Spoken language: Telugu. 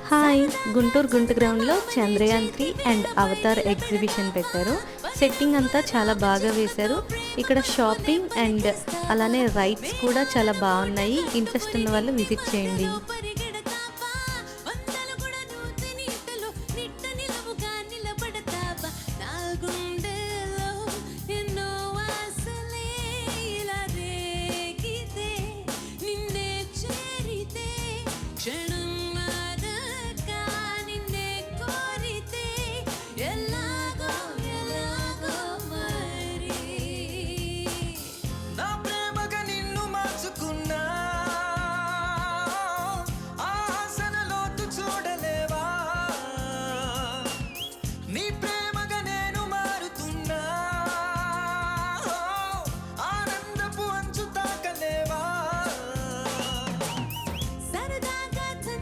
హాయ్! గుంటూరు గుంట గ్రౌండ్‌లో చంద్రయాన్-3 అండ్ అవతార్ ఎగ్జిబిషన్ పెట్టారు. సెట్టింగ్ అంతా చాలా బాగా వేశారు. ఇక్కడ షాపింగ్ అండ్ అలానే రైడ్స్ కూడా చాలా బాగున్నాయి. ఇంట్రెస్ట్ ఉన్న వాళ్ళు విజిట్ చేయండి.